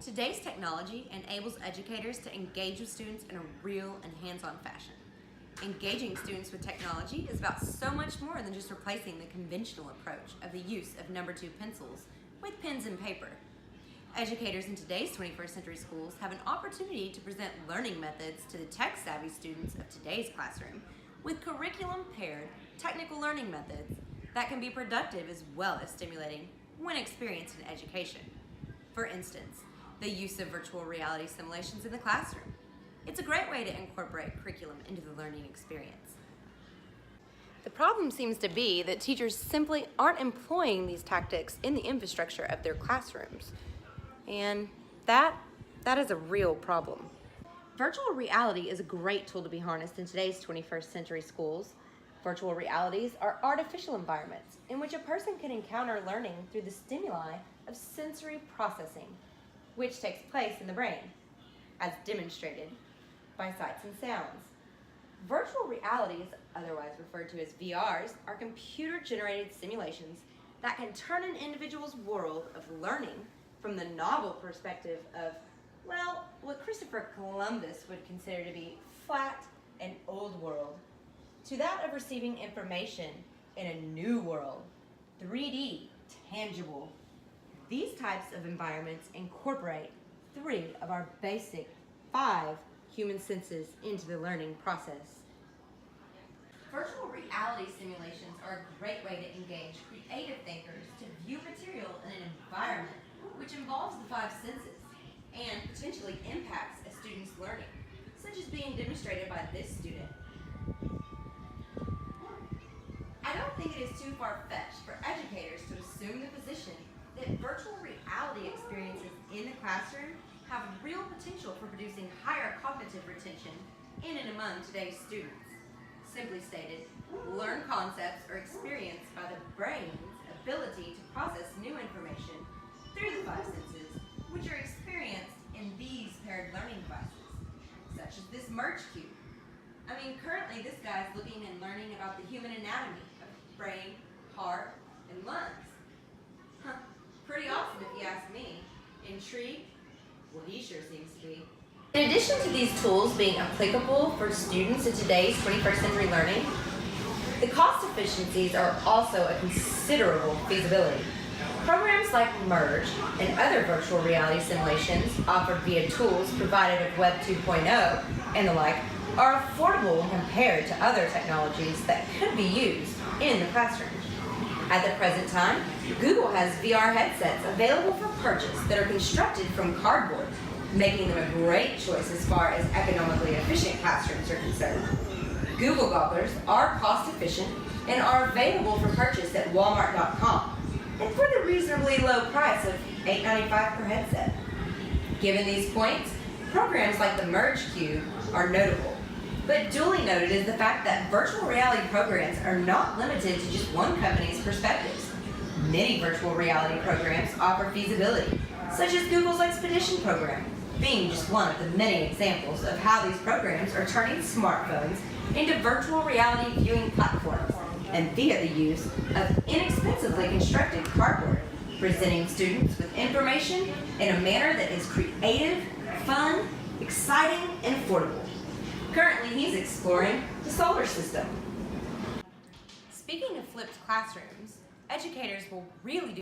Today's technology enables educators to engage with students in a real and hands-on fashion. Engaging students with technology is about so much more than just replacing the conventional approach of the use of number 2 pencils with pens and paper. Educators in today's 21st century schools have an opportunity to present learning methods to the tech-savvy students of today's classroom with curriculum-paired technical learning methods that can be productive as well as stimulating when experienced in education. For instance, the use of virtual reality simulations in the classroom. It's a great way to incorporate curriculum into the learning experience. The problem seems to be that teachers simply aren't employing these tactics in the infrastructure of their classrooms. And that is a real problem. Virtual reality is a great tool to be harnessed in today's 21st century schools. Virtual realities are artificial environments in which a person can encounter learning through the stimuli of sensory processing, which takes place in the brain, as demonstrated by sights and sounds. Virtual realities, otherwise referred to as VRs, are computer-generated simulations that can turn an individual's world of learning from the novel perspective of, well, what Christopher Columbus would consider to be flat and old world, to that of receiving information in a new world, 3D, tangible. These types of environments incorporate 3 of our basic 5 human senses into the learning process. Virtual reality simulations are a great way to engage creative thinkers to view material in an environment which involves the 5 senses and potentially impacts a student's learning, such as being demonstrated by this student. I don't think it is too far-fetched for educators to assume the position that virtual reality experiences in the classroom have real potential for producing higher cognitive retention in and among today's students. Simply stated, learned concepts are experienced by the brain's ability to process new information through the 5 senses, which are experienced in these paired learning devices, such as this merge cube. Currently this guy's looking and learning about the human anatomy of brain, heart, and lungs. Pretty awesome if you ask me. Intrigued? Well, he sure seems to be. In addition to these tools being applicable for students in today's 21st century learning, the cost efficiencies are also a considerable feasibility. Programs like Merge and other virtual reality simulations offered via tools provided with Web 2.0 and the like are affordable compared to other technologies that could be used in the classroom. At the present time, Google has VR headsets available for purchase that are constructed from cardboard, making them a great choice as far as economically efficient classrooms are concerned. Google gobblers are cost efficient and are available for purchase at Walmart.com and for the reasonably low price of $8.95 per headset. Given these points, programs like the Merge Cube are notable. But duly noted is the fact that virtual reality programs are not limited to just one company's perspectives. Many virtual reality programs offer feasibility, such as Google's Expedition program, being just one of the many examples of how these programs are turning smartphones into virtual reality viewing platforms, and via the use of inexpensively constructed cardboard, presenting students with information in a manner that is creative, fun, exciting, and affordable. Currently, he's exploring the solar system. Speaking of flipped classrooms, educators will really do